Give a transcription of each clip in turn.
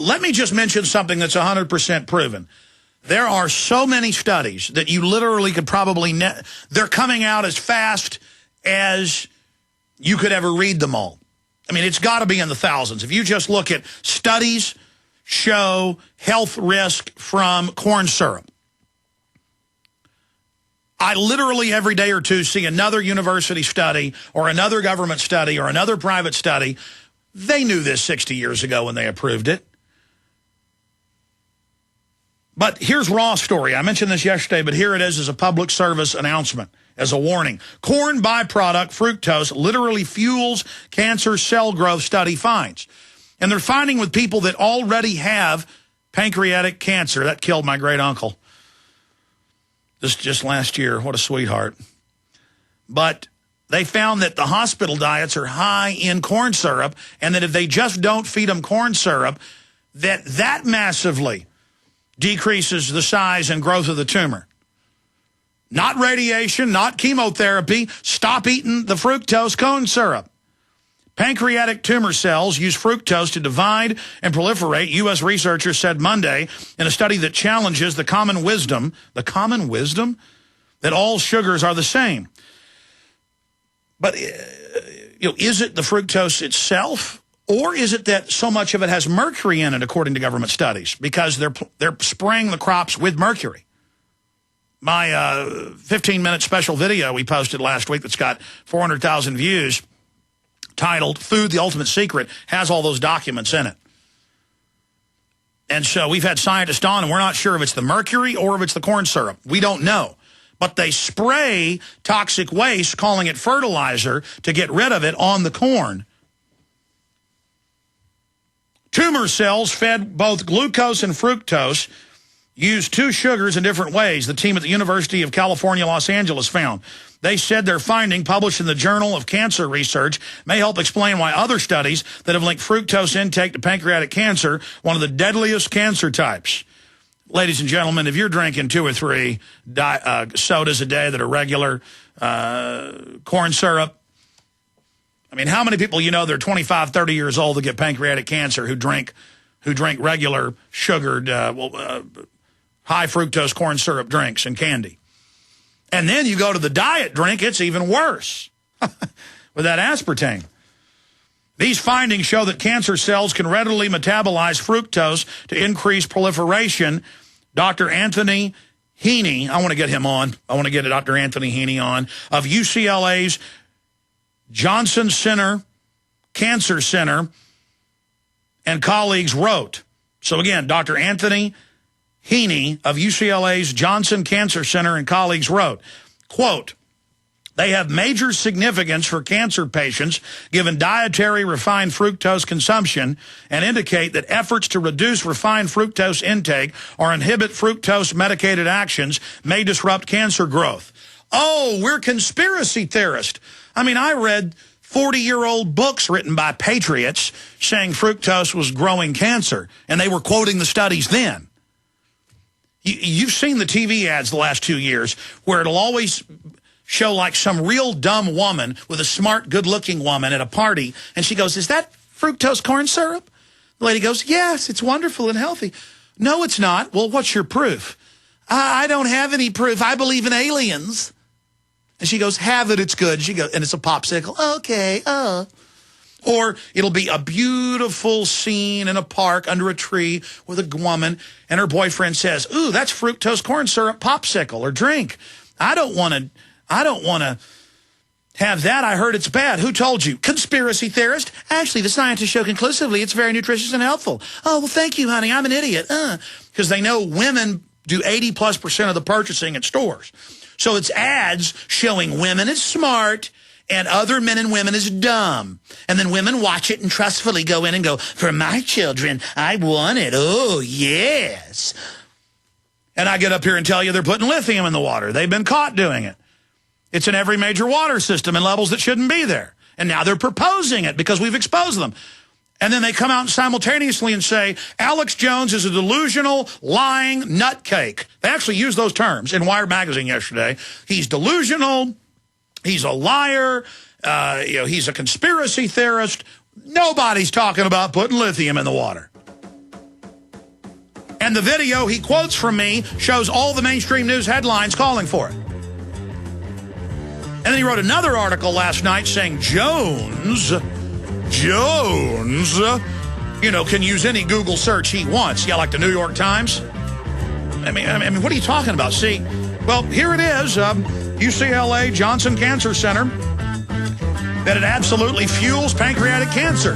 let me just mention something that's 100% proven. There are so many studies that you literally could probably... they're coming out as fast as you could ever read them all. I mean, it's got to be in the thousands. If you just look at studies show health risk from corn syrup. I literally every day or two see another university study or another government study or another private study. They knew this 60 years ago when they approved it. But here's Raw's story. I mentioned this yesterday, but here it is as a public service announcement, as a warning. Corn byproduct fructose literally fuels cancer cell growth, study finds. And they're finding with people that already have pancreatic cancer. That killed my great uncle. This just last year. What a sweetheart. But they found that the hospital diets are high in corn syrup, and that if they just don't feed them corn syrup, that massively decreases the size and growth of the tumor. Not radiation, not chemotherapy. Stop eating the fructose corn syrup. Pancreatic tumor cells use fructose to divide and proliferate, U.S. researchers said Monday in a study that challenges the common wisdom that all sugars are the same. But is it the fructose itself, or is it that so much of it has mercury in it, according to government studies, because they're spraying the crops with mercury? My 15-minute special video we posted last week that's got 400,000 views, titled Food, the Ultimate Secret, has all those documents in it. And so we've had scientists on, and we're not sure if it's the mercury or if it's the corn syrup. We don't know. But they spray toxic waste, calling it fertilizer, to get rid of it on the corn. Tumor cells fed both glucose and fructose use two sugars in different ways, the team at the University of California, Los Angeles found. They said their finding, published in the Journal of Cancer Research, may help explain why other studies that have linked fructose intake to pancreatic cancer, one of the deadliest cancer types. Ladies and gentlemen, if you're drinking 2 or 3 sodas a day that are regular corn syrup, I mean, how many people they're 25, 30 years old that get pancreatic cancer who drink regular sugared, high fructose corn syrup drinks and candy? And then you go to the diet drink, it's even worse with that aspartame. These findings show that cancer cells can readily metabolize fructose to increase proliferation. Dr. Anthony Heaney, I want to get him on. I want to get Dr. Anthony Heaney on, of UCLA's Johnson Cancer Center, and colleagues wrote. So again, Dr. Anthony Heaney of UCLA's Johnson Cancer Center and colleagues wrote, quote, they have major significance for cancer patients given dietary refined fructose consumption, and indicate that efforts to reduce refined fructose intake or inhibit fructose medicated actions may disrupt cancer growth. Oh, we're conspiracy theorists. I mean, I read 40-year-old books written by patriots saying fructose was growing cancer, and they were quoting the studies then. You've seen the TV ads the last 2 years where it'll always show like some real dumb woman with a smart, good-looking woman at a party, and she goes, is that fructose corn syrup? The lady goes, yes, it's wonderful and healthy. No, it's not. Well, what's your proof? I don't have any proof. I believe in aliens. And she goes, have it, it's good. She goes, and it's a popsicle. Okay, Or it'll be a beautiful scene in a park under a tree with a woman, and her boyfriend says, ooh, that's fructose corn syrup popsicle or drink. I don't want to have that. I heard it's bad. Who told you? Conspiracy theorist. Actually, the scientists show conclusively it's very nutritious and helpful. Oh, well, thank you, honey. I'm an idiot. Because they know women do 80+% of the purchasing at stores. So it's ads showing women as smart and other men and women as dumb. And then women watch it and trustfully go in and go, for my children, I want it. Oh, yes. And I get up here and tell you they're putting lithium in the water. They've been caught doing it. It's in every major water system in levels that shouldn't be there. And now they're proposing it because we've exposed them. And then they come out simultaneously and say, Alex Jones is a delusional, lying nutcake. They actually used those terms in Wired magazine yesterday. He's delusional. He's a liar. He's a conspiracy theorist. Nobody's talking about putting lithium in the water. And the video he quotes from me shows all the mainstream news headlines calling for it. And then he wrote another article last night saying Jones, can use any Google search he wants. Yeah, like the New York Times. I mean, what are you talking about? See, well, here it is, UCLA Johnson Cancer Center, that it absolutely fuels pancreatic cancer.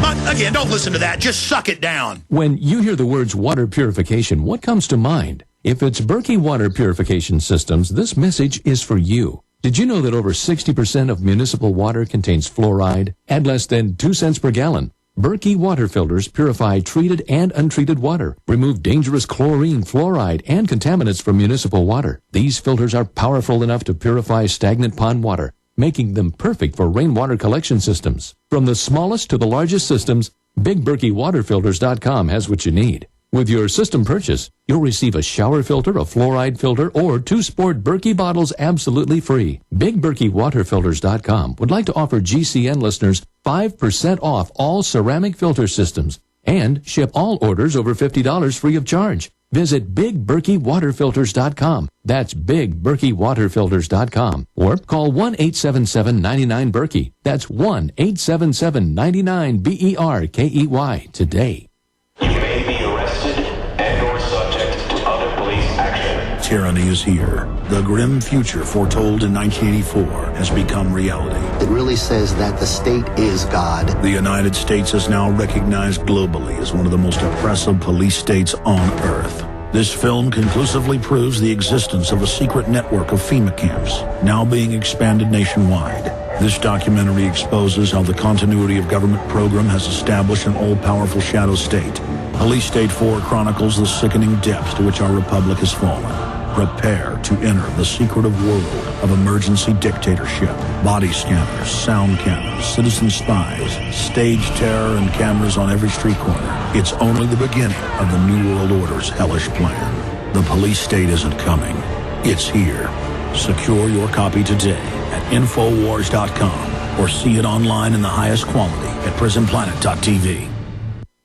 But, again, don't listen to that. Just suck it down. When you hear the words water purification, what comes to mind? If it's Berkey Water Purification Systems, this message is for you. Did you know that over 60% of municipal water contains fluoride at less than 2 cents per gallon? Berkey water filters purify treated and untreated water, remove dangerous chlorine, fluoride, and contaminants from municipal water. These filters are powerful enough to purify stagnant pond water, making them perfect for rainwater collection systems. From the smallest to the largest systems, BigBerkeyWaterFilters.com has what you need. With your system purchase, you'll receive a shower filter, a fluoride filter, or 2 sport Berkey bottles absolutely free. BigBerkeyWaterFilters.com would like to offer GCN listeners 5% off all ceramic filter systems and ship all orders over $50 free of charge. Visit BigBerkeyWaterFilters.com. That's BigBerkeyWaterFilters.com. Or call 1-877-99-BERKEY. That's 1-877-99-BERKEY today. Tyranny is here. The grim future foretold in 1984 has become reality. It really says that the state is God. The United States is now recognized globally as one of the most oppressive police states on earth. This film conclusively proves the existence of a secret network of FEMA camps, now being expanded nationwide. This documentary exposes how the continuity of government program has established an all-powerful shadow state. Police State 4 chronicles the sickening depths to which our republic has fallen. Prepare to enter the secretive world of emergency dictatorship. Body scanners, sound cannons, citizen spies, stage terror, and cameras on every street corner. It's only the beginning of the New World Order's hellish plan. The police state isn't coming. It's here. Secure your copy today at Infowars.com or see it online in the highest quality at PrisonPlanet.tv.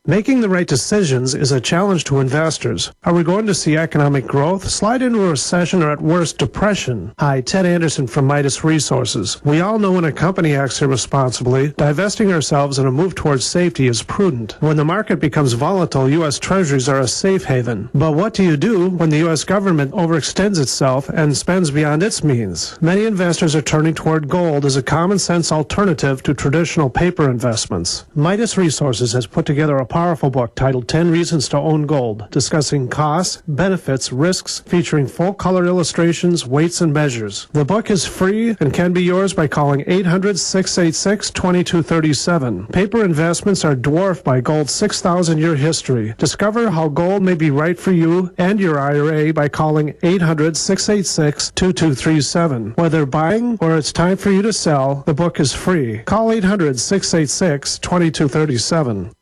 Making the right decisions is a challenge to investors. Are we going to see economic growth, slide into a recession, or at worst, depression? Hi, Ted Anderson from Midas Resources. We all know when a company acts irresponsibly, divesting ourselves in a move towards safety is prudent. When the market becomes volatile, U.S. Treasuries are a safe haven. But what do you do when the U.S. government overextends itself and spends beyond its means? Many investors are turning toward gold as a common-sense alternative to traditional paper investments. Midas Resources has put together a powerful book titled 10 Reasons to Own Gold, discussing costs, benefits, risks, featuring full-color illustrations, weights, and measures. The book is free and can be yours by calling 800-686-2237. Paper investments are dwarfed by gold's 6,000-year history. Discover how gold may be right for you and your IRA by calling 800-686-2237. Whether buying or it's time for you to sell, the book is free. Call 800-686-2237.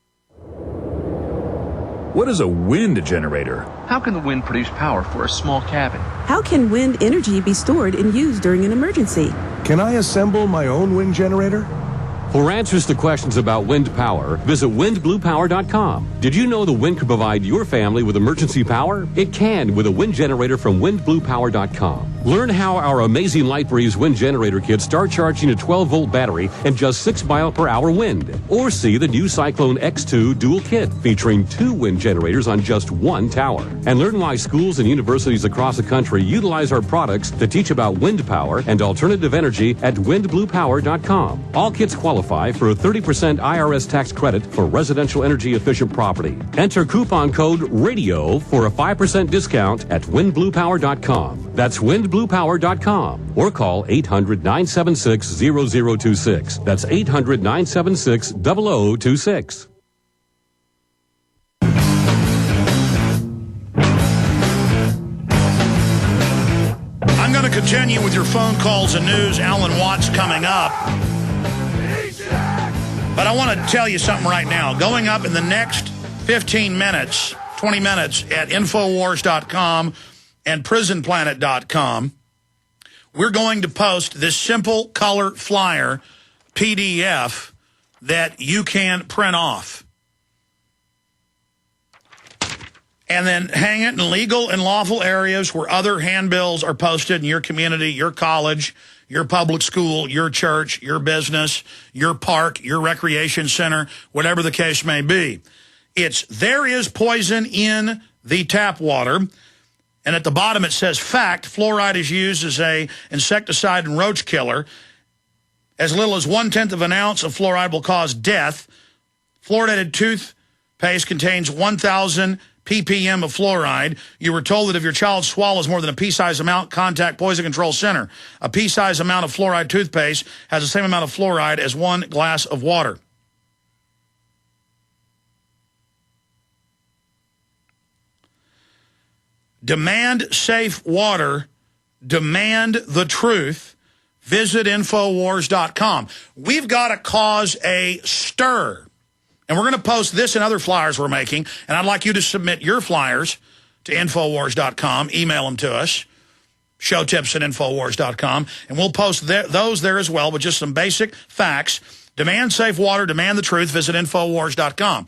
What is a wind generator? How can the wind produce power for a small cabin? How can wind energy be stored and used during an emergency? Can I assemble my own wind generator? For answers to questions about wind power, visit windbluepower.com. Did you know the wind could provide your family with emergency power? It can with a wind generator from windbluepower.com. Learn how our amazing LightBreeze wind generator kits start charging a 12-volt battery and just 6 mile-per-hour wind. Or see the new Cyclone X2 dual kit featuring 2 wind generators on just 1 tower. And learn why schools and universities across the country utilize our products to teach about wind power and alternative energy at windbluepower.com. All kits qualify for a 30% IRS tax credit for residential energy efficient property. Enter coupon code RADIO for a 5% discount at windbluepower.com. That's windbluepower.com or call 800-976-0026. That's 800-976-0026. I'm going to continue with your phone calls and news. Alan Watts coming up. But I want to tell you something right now. Going up in the next 15 minutes, 20 minutes at Infowars.com and PrisonPlanet.com, we're going to post this simple color flyer PDF that you can print off. and then hang it in legal and lawful areas where other handbills are posted in your community, your college, your public school, your church, your business, your park, your recreation center, whatever the case may be. It's there is poison in the tap water. And at the bottom it says, fact, fluoride is used as a insecticide and roach killer. As little as 1/10 of an ounce of fluoride will cause death. Fluoridated toothpaste contains 1,000 ppm of fluoride. You were told that if your child swallows more than a pea-sized amount, contact Poison Control Center. A pea-sized amount of fluoride toothpaste has the same amount of fluoride as 1 glass of water. Demand safe water. Demand the truth. Visit Infowars.com. We've got to cause a stir. And we're going to post this and other flyers we're making. And I'd like you to submit your flyers to Infowars.com. Email them to us. Showtips@Infowars.com. And we'll post those there as well with just some basic facts. Demand safe water. Demand the truth. Visit Infowars.com.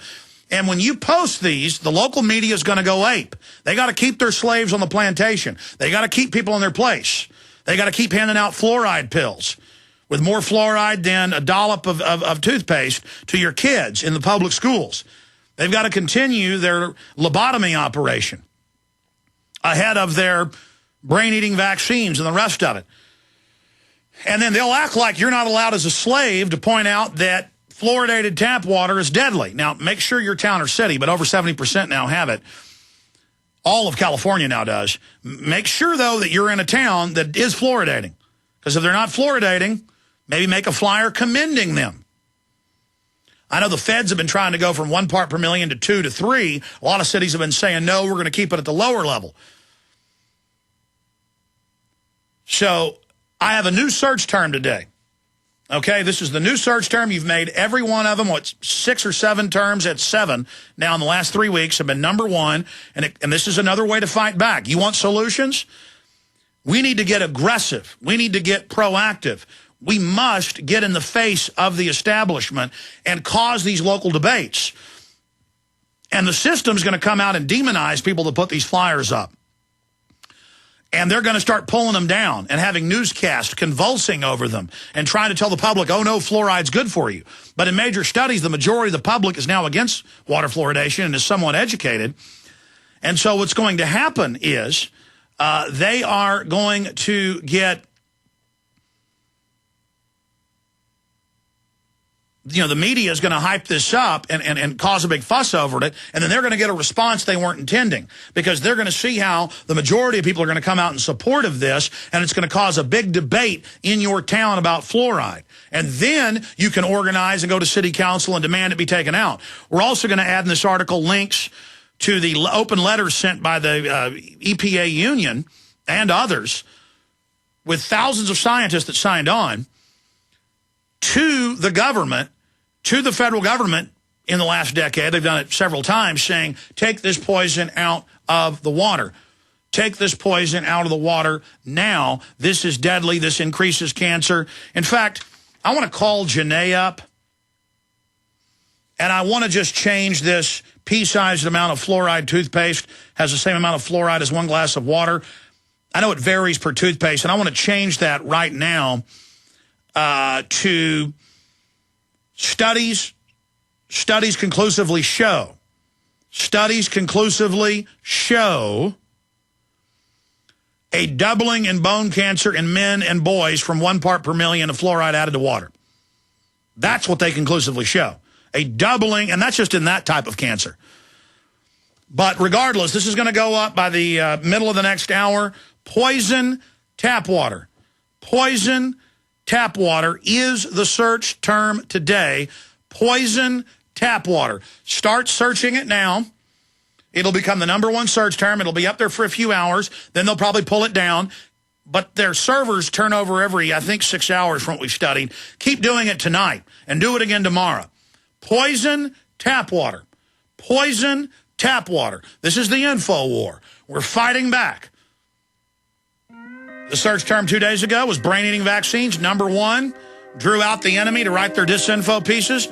And when you post these, the local media is going to go ape. They got to keep their slaves on the plantation. They got to keep people in their place. They got to keep handing out fluoride pills with more fluoride than a dollop of toothpaste to your kids in the public schools. They've got to continue their lobotomy operation ahead of their brain-eating vaccines and the rest of it. And then they'll act like you're not allowed as a slave to point out that fluoridated tap water is deadly. Now, make sure your town or city, but over 70% now have it. All of California now does. Make sure, though, that you're in a town that is fluoridating. Because if they're not fluoridating, maybe make a flyer commending them. I know the feds have been trying to go from 1 part per million to 2 to 3. A lot of cities have been saying, no, we're going to keep it at the lower level. So I have a new search term today. Okay, this is the new search term. You've made every one of them, 6 or 7 terms at 7 now in the last 3 weeks have been #1. And this is another way to fight back. You want solutions? We need to get aggressive. We need to get proactive. We must get in the face of the establishment and cause these local debates. And the system's going to come out and demonize people that put these flyers up. And they're going to start pulling them down and having newscasts convulsing over them and trying to tell the public, oh, no, fluoride's good for you. But in major studies, the majority of the public is now against water fluoridation and is somewhat educated. And so what's going to happen is they are going to get, the media is going to hype this up and cause a big fuss over it, and then they're going to get a response they weren't intending because they're going to see how the majority of people are going to come out in support of this, and it's going to cause a big debate in your town about fluoride. And then you can organize and go to city council and demand it be taken out. We're also going to add in this article links to the open letters sent by the EPA union and others with thousands of scientists that signed on to the government, to the federal government in the last decade. They've done it several times, saying, take this poison out of the water. Take this poison out of the water now. This is deadly. This increases cancer. In fact, I want to call Janae up, and I want to just change this pea-sized amount of fluoride toothpaste, has the same amount of fluoride as 1 glass of water. I know it varies per toothpaste, and I want to change that right now to studies conclusively show a doubling in bone cancer in men and boys from 1 part per million of fluoride added to water. That's what they conclusively show. A doubling, and that's just in that type of cancer. But regardless, this is going to go up by the middle of the next hour. Poison tap water. Poison tap water is the search term today. Poison tap water. Start searching it now. It'll become the #1 search term. It'll be up there for a few hours. Then they'll probably pull it down. But their servers turn over every, I think, 6 hours from what we've studied. Keep doing it tonight and do it again tomorrow. Poison tap water. Poison tap water. This is the info war. We're fighting back. The search term 2 days ago was brain-eating vaccines. #1 drew out the enemy to write their disinfo pieces.